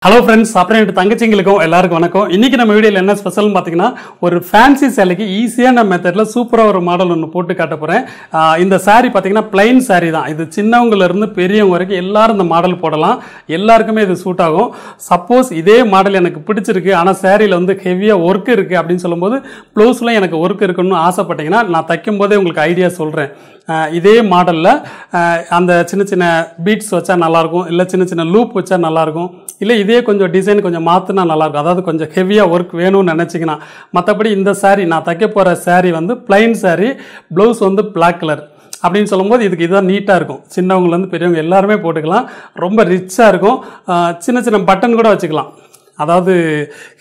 Hello friends, அப்புறம் தங்கச்சிங்களுக்கும் எல்லாருக்கும் வணக்கம். இன்னைக்கு நம்ம வீடியோல என்ன ஸ்பெஷல்னு பாத்தீங்கன்னா ஒரு ஃபேன்சி சேலைக்கு ஈஸியான மெத்தட்ல சூப்பரா ஒரு மாடல் ஒன்னு போட்டு காட்ட போறேன். இந்த saree பாத்தீங்கன்னா plain saree தான். இது சின்னவங்கல இருந்து பெரியவங்க வரைக்கும் எல்லாரும் இந்த மாடல் போடலாம். எல்லாருக்குமே இது சூட் ஆகும். சப்போஸ் இதே மாடல் எனக்கு பிடிச்சிருக்கு ஆனா சாரியில வந்து ஹெவியா வர்க் இருக்கு அப்படினு சொல்லும்போது ப்ளவுஸ்ல எனக்கு வர்க் இருக்குன்னு ஆசைப்பட்டீங்கன்னா நான் தைக்கும்போதே உங்களுக்கு ஐடியா சொல்றேன். இதே மாடல்ல அந்த சின்ன சின்ன பீட்ஸ் வச்சா நல்லா இருக்கும், இல்ல சின்ன சின்ன லூப் வச்சா நல்லா இருக்கும், இல்ல இதே கொஞ்சம் டிசைன் கொஞ்சம் மாத்தினா நல்லா இருக்கும். அதாவது கொஞ்சம் ஹெவியா வர்க் வேணும்னு நினைச்சீங்கன்னா. மற்றபடி இந்த saree நான் தைக்க போற saree வந்து plain saree, blouse வந்து black color அப்படின்னு சொல்லும்போது இதுக்கு இதுதான் நீட்டா இருக்கும். சின்னவங்கல இருந்து பெரியவங்க எல்லாருமே போட்டுக்கலாம். ரொம்ப ரிச்சா இருக்கும். சின்ன சின்ன பட்டன் கூட வச்சுக்கலாம். அதாவது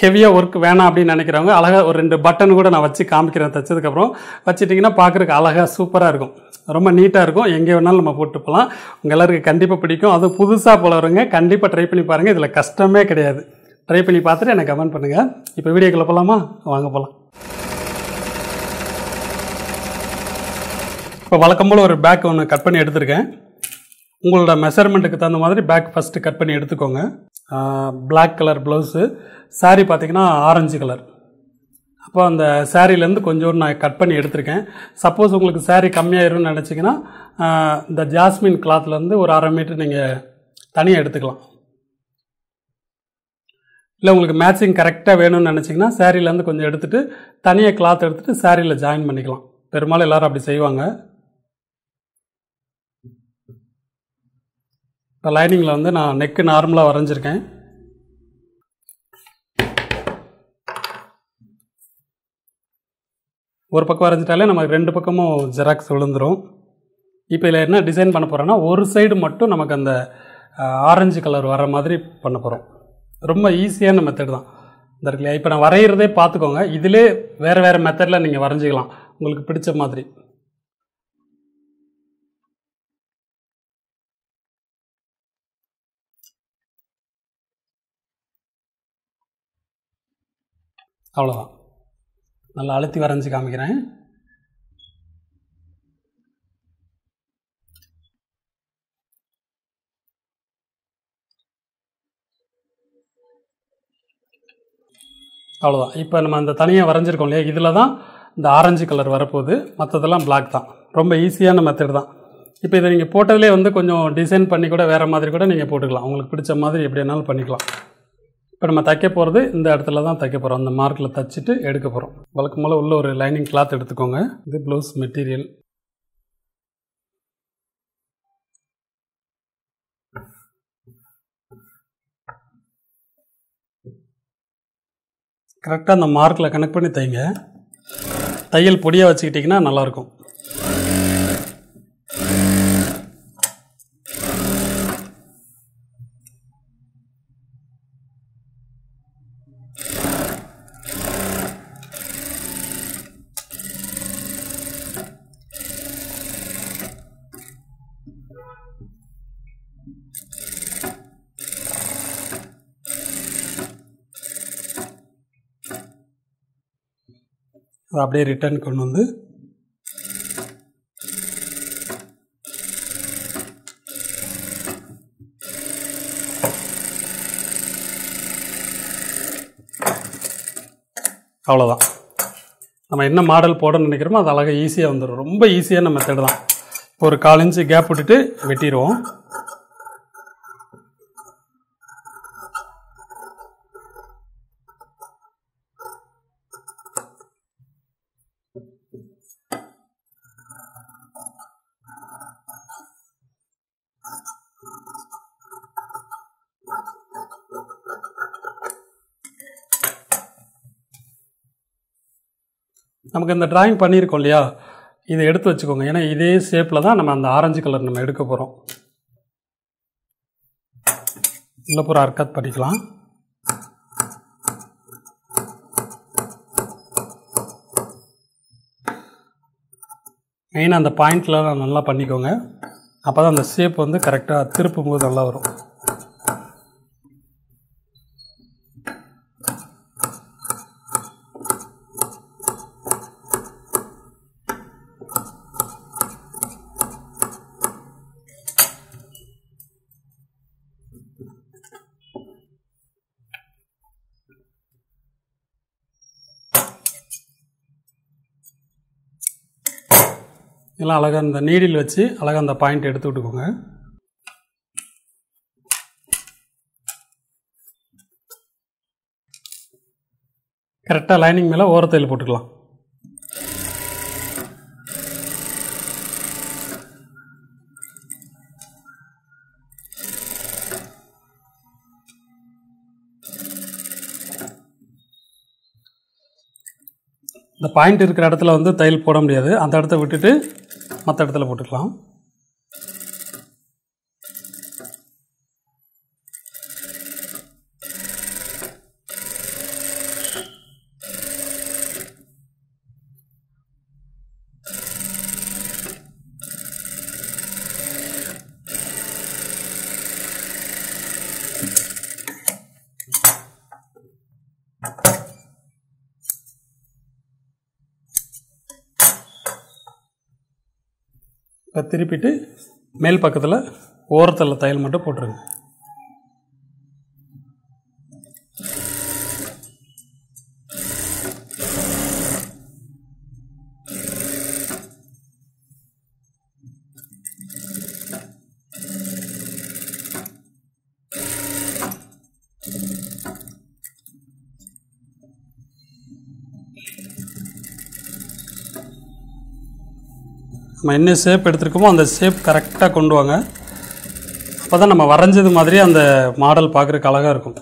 ஹெவியா வர்க் வேணாம் அப்படின்னு நினைக்கிறவங்க அழகா ஒரு 2 பட்டன் கூட நான் வச்சு காமிக்கிறேன். தைச்சதுக்கு அப்புறம் வச்சிட்டீங்கன்னா பார்க்கறதுக்கு அழகா சூப்பரா இருக்கும். ரொம்ப நீட்டா இருக்கும். எங்கே வேணாலும் நம்ம போட்டு போகலாம். உங்க எல்லாருக்கும் கண்டிப்பா பிடிக்கும். அது புதுசா போலவங்க கண்டிப்பா ட்ரை பண்ணி பாருங்க. இதுல கஷ்டமே கிடையாது. ட்ரை பண்ணி பார்த்துட்டு எனக்கு கமெண்ட் பண்ணுங்க. இப்போ வீடியோக்குள்ள போலாமா? வாங்க போலாம். இப்போ வழக்கம் போல ஒரு பேக் ஒன்று கட் பண்ணி எடுத்திருக்கேன். உங்களோட மெஷர்மெண்ட்டுக்கு தகுந்த மாதிரி பேக் ஃபஸ்ட்டு கட் பண்ணி எடுத்துக்கோங்க. பிளாக் கலர் ப்ளவுஸு, சாரீ பார்த்தீங்கன்னா ஆரஞ்சு கலர். அப்போ அந்த சாரீலேருந்து கொஞ்சம் நான் கட் பண்ணி எடுத்திருக்கேன். சப்போஸ் உங்களுக்கு சாரீ கம்மியாயிரும்னு நினச்சிங்கன்னா இந்த ஜாஸ்மின் கிளாத்லேருந்து ஒரு 1/2 மீட்டர் நீங்கள் தனியாக எடுத்துக்கலாம். இல்லை உங்களுக்கு மேட்சிங் கரெக்டாக வேணும்னு நினச்சிங்கன்னா சாரீலேருந்து கொஞ்சம் எடுத்துகிட்டு தனியாக கிளாத் எடுத்துகிட்டு சாரியில் ஜாயின் பண்ணிக்கலாம். பெரும்பாலும் எல்லோரும் அப்படி செய்வாங்க. இப்போ லைனிங்கில் வந்து நான் நெக்கு நார்மலாக வரைஞ்சிருக்கேன். ஒரு பக்கம் வரைஞ்சிட்டாலே நமக்கு 2 பக்கமும் ஜெராக்ஸ் விழுந்துடும். இப்போ இதில் என்ன டிசைன் பண்ண போகிறோன்னா ஒரு சைடு மட்டும் நமக்கு அந்த ஆரஞ்சு கலர் வர மாதிரி பண்ண போகிறோம். ரொம்ப ஈஸியான மெத்தட் தான் இந்த இருக்குல்லையா. இப்போ நான் வரைகிறதே பார்த்துக்கோங்க. இதிலே வேறு வேறு மெத்தடில் நீங்கள் வரைஞ்சிக்கலாம் உங்களுக்கு பிடிச்ச மாதிரி. அவ்வளோதான். நல்லா அழுத்தி வரைஞ்சி காமிக்கிறேன். அவ்வளோதான். இப்போ நம்ம அந்த தனியாக வரைஞ்சிருக்கோம் இல்லையா, இதில் தான் இந்த ஆரஞ்சு கலர் வரப்போகுது. மற்றதெல்லாம் பிளாக் தான். ரொம்ப ஈஸியான மெத்தட் தான். இப்போ இதை நீங்கள் போட்டதிலே வந்து கொஞ்சம் டிசைன் பண்ணி கூட வேறு மாதிரி கூட நீங்கள் போட்டுக்கலாம். உங்களுக்கு பிடிச்ச மாதிரி எப்படி வேணாலும் பண்ணிக்கலாம். இப்போ நம்ம தைக்க போகிறது இந்த இடத்துல தான் தைக்க போகிறோம். அந்த மார்க்கில் தைச்சிட்டு எடுக்க போகிறோம். வழக்கம் போல் உள்ள ஒரு லைனிங் கிளாத் எடுத்துக்கோங்க. இது ப்ளவுஸ் மெட்டீரியல். கரெக்டாக அந்த மார்க்கில் கனெக்ட் பண்ணி தைங்க. தையல் பொடியாக வச்சுக்கிட்டிங்கன்னா நல்லாயிருக்கும். அதை அப்படியே ரிட்டர்ன் கொண்டு வந்து அவ்வளோதான். நம்ம என்ன மாடல் போடணும்னு நினைக்கிறோமோ அது அழகாக ஈஸியாக வந்துடும். ரொம்ப ஈஸியான மெத்தட் தான். ஒரு 1/4 இன்ச்சு கேப் விட்டுட்டு வெட்டிடுவோம். நமக்கு இந்த டிராயிங் பண்ணியிருக்கோம் இல்லையா, இதை எடுத்து வச்சுக்கோங்க. ஏன்னா இதே ஷேப்பில் தான் நம்ம அந்த ஆரஞ்சு கலர் நம்ம எடுக்க போகிறோம். இல்லை பூரா அர்க்கத் பண்ணிக்கலாம். மெயினாக அந்த பாயிண்டில் நல்லா பண்ணிக்கோங்க. அப்போ தான் அந்த ஷேப் வந்து கரெக்டாக திருப்பும் போது நல்லா வரும். இதெல்லாம் அழகாக இந்த நீடில் வச்சு அழகாக அந்த பாயிண்ட் எடுத்து விட்டுக்கோங்க. கரெக்டாக லைனிங் மேலே ஓரத்தையில் போட்டுக்கலாம். இந்த பாயிண்ட் இருக்கிற இடத்துல வந்து தையல் போட முடியாது, அந்த இடத்த விட்டுட்டு மற்ற இடத்துல போட்டுக்கலாம். இப்போ திருப்பிட்டு மேல் பக்கத்தில் ஓரத்தில் தையல் மட்டும் போட்டுருங்க. நம்ம என்ன ஷேப் எடுத்துருக்கோமோ அந்த ஷேப் கரெக்டாக கொண்டு வாங்க. அப்போ தான் நம்ம வரைஞ்சது மாதிரி அந்த மாடல் பார்க்குறதுக்கு அழகாக இருக்கும்.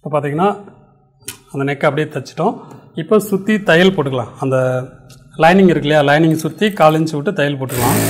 இப்போ பார்த்தீங்கன்னா அந்த நெக்கை அப்படியே தைச்சிட்டோம். இப்போ சுற்றி தையல் போட்டுக்கலாம். அந்த லைனிங் இருக்கு இல்லையா, லைனிங் சுற்றி 1/4 இன்ச் விட்டு தையல் போட்டுக்கலாம்.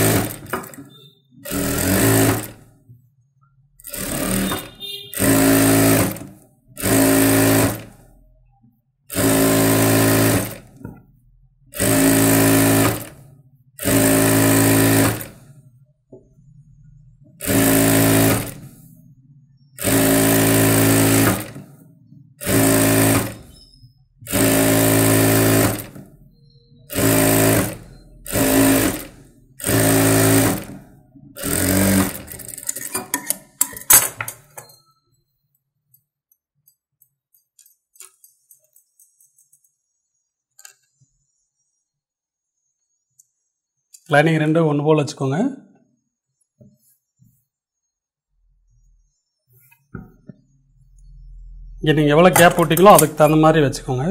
லைனிங் ரெண்டும் ஒன்று போல் வச்சுக்கோங்க. இங்கே நீங்கள் எவ்வளோ கேப் விட்டீங்களோ அதுக்கு தகுந்த மாதிரி வச்சுக்கோங்க.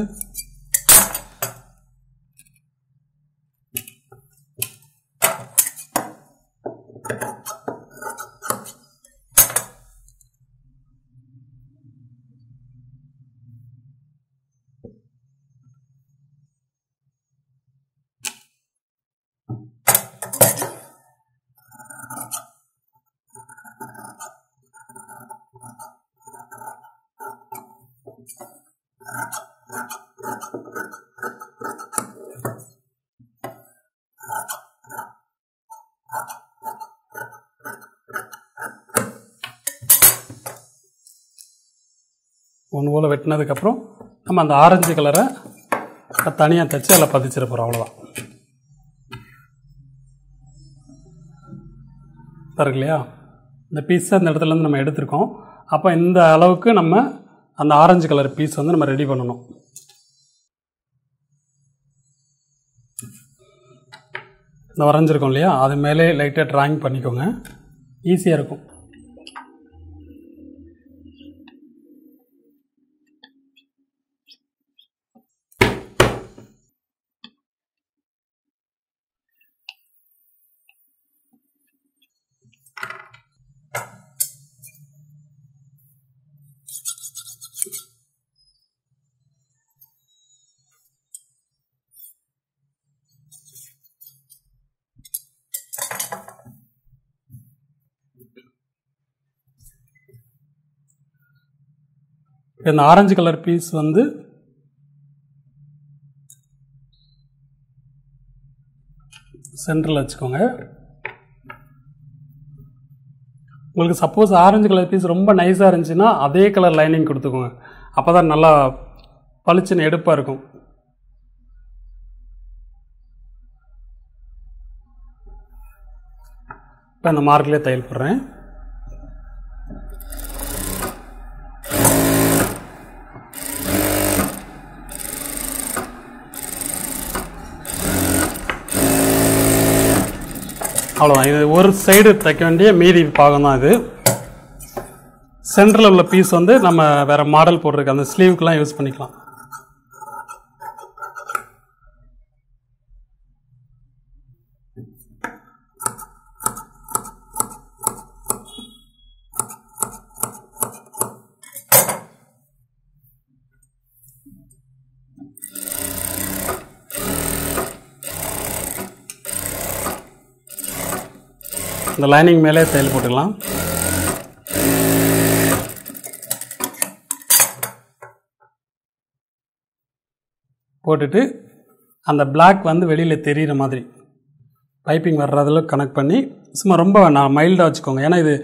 ஒன்று போல் வெட்டினதுக்கப்புறம் நம்ம அந்த ஆரஞ்சு கலரை தனியாக தைச்சி அதில் பதிச்சிட போகிறோம். அவ்வளோதான். இருக்கு இல்லையா, இந்த பீஸை அந்த இடத்துலேருந்து நம்ம எடுத்துருக்கோம். அப்போ இந்த அளவுக்கு நம்ம அந்த ஆரஞ்சு கலர் பீஸ் வந்து நம்ம ரெடி பண்ணணும். இந்த வரைஞ்சிருக்கோம் இல்லையா, அது மேலே லைட்டாக ட்ராயிங் பண்ணிக்கோங்க, ஈஸியாக இருக்கும். இந்த ஆரஞ்சு கலர் பீஸ் வந்து சென்டரில் வச்சுக்கோங்க. உங்களுக்கு சப்போஸ் ஆரஞ்சு கலர் பீஸ் ரொம்ப நைஸாக இருந்துச்சுன்னா அதே கலர் லைனிங் கொடுத்துக்கோங்க. அப்போ தான் நல்லா பளிச்சுன்னு எடுப்பாக இருக்கும். இப்போ இந்த மார்க்லேயே தையல் போடுறேன். அவ்வளோதான். இது ஒரு சைடு தைக்க வேண்டிய மீதி பாகம் தான் இது. சென்டரில் உள்ள பீஸ் வந்து நம்ம வேறு மாடல் போடுறதுக்கு அந்த ஸ்லீவுக்கெலாம் யூஸ் பண்ணிக்கலாம். இந்த லைனிங் மேலே தையல் போட்டுக்கலாம். போட்டுட்டு அந்த பிளாக் வந்து வெளியில் தெரிகிற மாதிரி பைப்பிங் வர்றதில் கனெக்ட் பண்ணி சும்மா ரொம்ப நான் மைல்டாக வச்சுக்கோங்க. ஏன்னா இது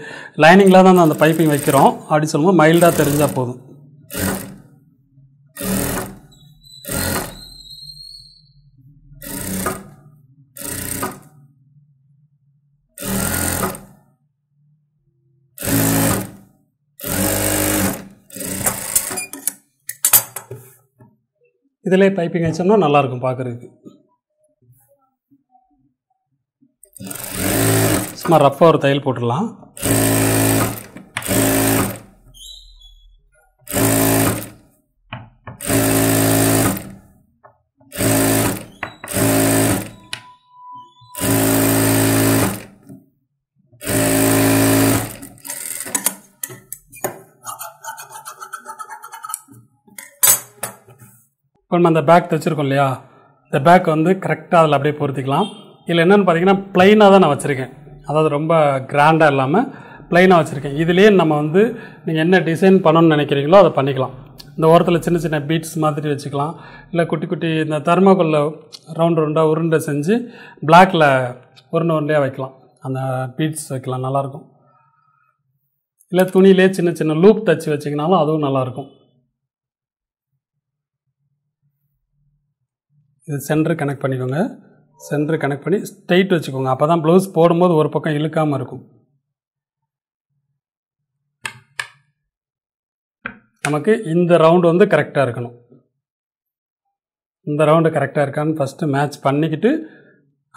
லைனிங்கில் தான் அந்த பைப்பிங் வைக்கிறோம். அப்படி சொல்லும்போது மைல்டாக தெரிஞ்சால் போதும். இதிலே பைப்பிங் வச்சோம்னா நல்லாயிருக்கும் பார்க்குறதுக்கு. சும்மா ரஃப்பாக ஒரு தையல் போட்டுடலாம். இப்போ நம்ம அந்த பேக் தைச்சிருக்கோம் இல்லையா, இந்த பேக் வந்து கரெக்டாக அதில் அப்படியே பொருத்திக்கலாம். இதில் என்னென்னு பார்த்தீங்கன்னா ப்ளைனாக தான் நான் வச்சுருக்கேன். அதாவது ரொம்ப கிராண்டாக இல்லாமல் ப்ளைனாக வச்சுருக்கேன். இதுலேயே நம்ம வந்து நீங்கள் என்ன டிசைன் பண்ணணும்னு நினைக்கிறீங்களோ அதை பண்ணிக்கலாம். இந்த ஓரத்தில் சின்ன சின்ன பீட்ஸ் மாதிரி வச்சுக்கலாம். இல்லை குட்டி குட்டி இந்த தர்மாக்கோலில் ரவுண்ட் ரவுண்டாக உருண்டை செஞ்சு பிளாக்கில் உருண்டை உருண்டையாக வைக்கலாம். அந்த பீட்ஸ் வைக்கலாம், நல்லாயிருக்கும். இல்லை துணியிலே சின்ன சின்ன லூப் தச்சு வச்சிங்கனாலும் அதுவும் நல்லாயிருக்கும். இது சென்டர் கனெக்ட் பண்ணிக்கோங்க. சென்டர் கனெக்ட் பண்ணி ஸ்ட்ரைட் வச்சுக்கோங்க. அப்போ தான் ப்ளவுஸ் போடும்போது ஒரு பக்கம் இழுக்காமல் இருக்கும். நமக்கு இந்த ரவுண்டு வந்து கரெக்டாக இருக்கணும். இந்த ரவுண்டு கரெக்டாக இருக்கான்னு ஃபஸ்ட்டு மேட்ச் பண்ணிக்கிட்டு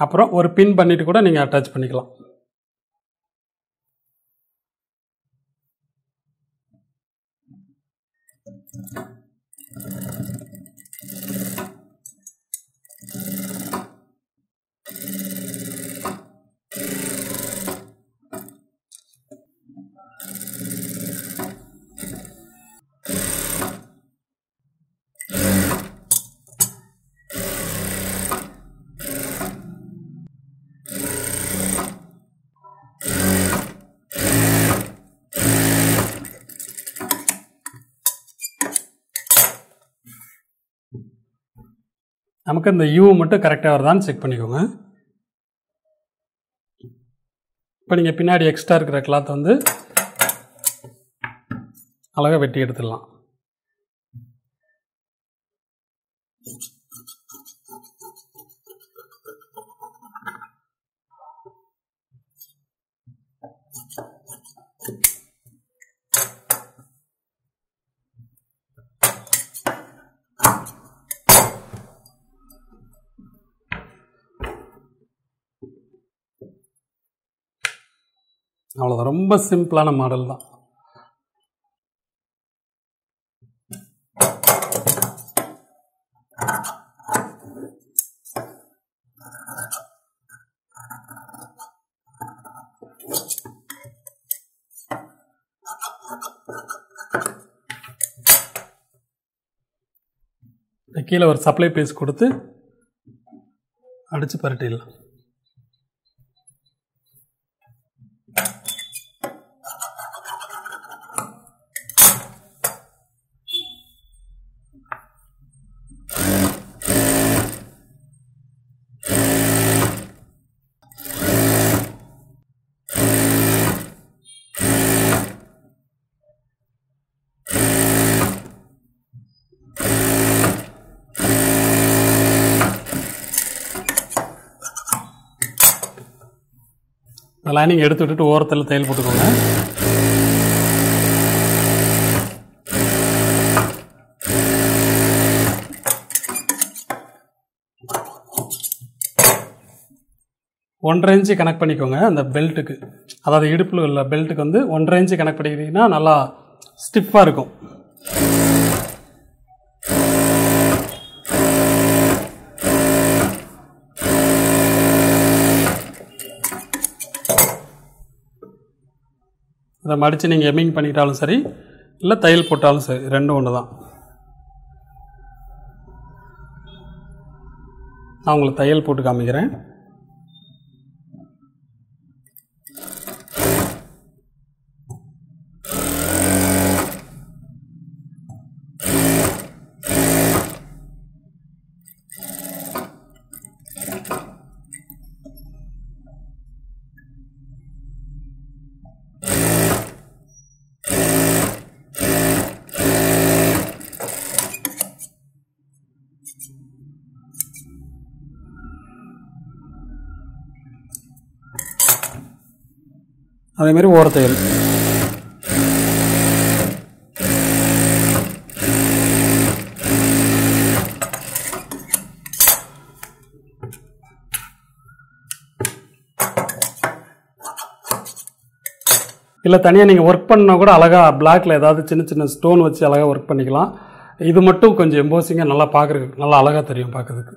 அப்புறம் ஒரு பின் பண்ணிவிட்டு கூட நீங்கள் அட்டாச் பண்ணிக்கலாம். நமக்கு இந்த யூ மட்டும் கரெக்டாக வருதான்னு செக் பண்ணிக்கோங்க. இப்போ நீங்கள் பின்னாடி எக்ஸ்ட்ரா இருக்கிற கிளாத் வந்து அழகாக வெட்டி எடுத்துடலாம். அவ்வளோதான், ரொம்ப சிம்பிளான மாடல் தான். கீழே ஒரு சப்ளை பீஸ் கொடுத்து அடித்து பரட்டிடலாம். லைனிங் எடுத்து விட்டுட்டு ஓரத்தில் தையல் போட்டுக்கோங்க. ஒன்றரை இன்ச்சு கனெக்ட் பண்ணிக்கோங்க அந்த பெல்ட்டுக்கு, அதாவது இடுப்பில் உள்ள பெல்ட்டுக்கு வந்து 1.5 இன்ச்சு கனெக்ட் பண்ணிக்கிட்டீங்கன்னா நல்லா ஸ்டிஃபாக இருக்கும். இதை மடித்து நீங்கள் எம்மிங் பண்ணிக்கிட்டாலும் சரி, இல்லை தையல் போட்டாலும் சரி, ரெண்டும் ஒன்று தான். நான் உங்களுக்கு தையல் போட்டு காமிக்கிறேன். அதே மாதிரி ஓரத்தையல். இல்லை தனியாக நீங்கள் ஒர்க் பண்ணால் கூட அழகாக பிளாக்ல ஏதாவது சின்ன சின்ன ஸ்டோன் வச்சு அழகாக ஒர்க் பண்ணிக்கலாம். இது மட்டும் கொஞ்சம் எம்போசிங்காக நல்லா பார்க்குறதுக்கு நல்லா அழகாக தெரியும் பார்க்கறதுக்கு.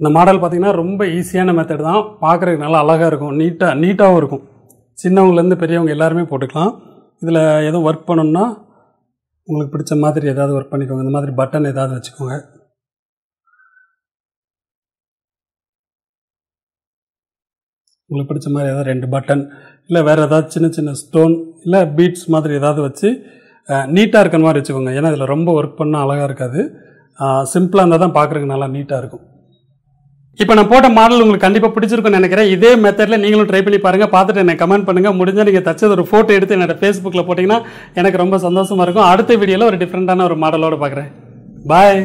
இந்த மாடல் பார்த்திங்கன்னா ரொம்ப ஈஸியான மெத்தட் தான், பார்க்குறதுக்கு நல்லா அழகாக இருக்கும், நீட்டாகவும் இருக்கும். சின்னவங்கலேருந்து பெரியவங்க எல்லாருமே போட்டுக்கலாம். இதில் எதுவும் ஒர்க் பண்ணணுன்னா உங்களுக்கு பிடிச்ச மாதிரி ஏதாவது ஒர்க் பண்ணிக்கோங்க. இந்த மாதிரி பட்டன் ஏதாவது வச்சுக்கோங்க. உங்களுக்கு பிடிச்ச மாதிரி ஏதாவது 2 பட்டன், இல்லை வேறு ஏதாவது சின்ன சின்ன ஸ்டோன், இல்லை பீட்ஸ் மாதிரி ஏதாவது வச்சு நீட்டாக இருக்கிற மாதிரி வச்சுக்கோங்க. ஏன்னா இதில் ரொம்ப ஒர்க் பண்ணால் அழகாக இருக்காது, சிம்பிளாக இருந்தால் தான் பார்க்குறதுக்கு நல்லா நீட்டாக இருக்கும். இப்போ நான் போட்ட மாடல் உங்களுக்கு கண்டிப்பாக பிடிச்சிருக்குன்னு நினைக்கிறேன். இதே மெத்தடில் நீங்களும் ட்ரை பண்ணி பாருங்கள், பார்த்துட்டு எனக்கு கமெண்ட் பண்ணுங்கள். முடிஞ்சால் நீங்கள் தச்சது ஒரு ஃபோட்டோ எடுத்து என்னோட ஃபேஸ்புக்கில் போட்டிங்கன்னா எனக்கு ரொம்ப சந்தோஷமாக இருக்கும். அடுத்த வீடியோவில் ஒரு டிஃப்ரெண்ட்டான ஒரு மாடலோடு பார்க்குறேன். பாய்.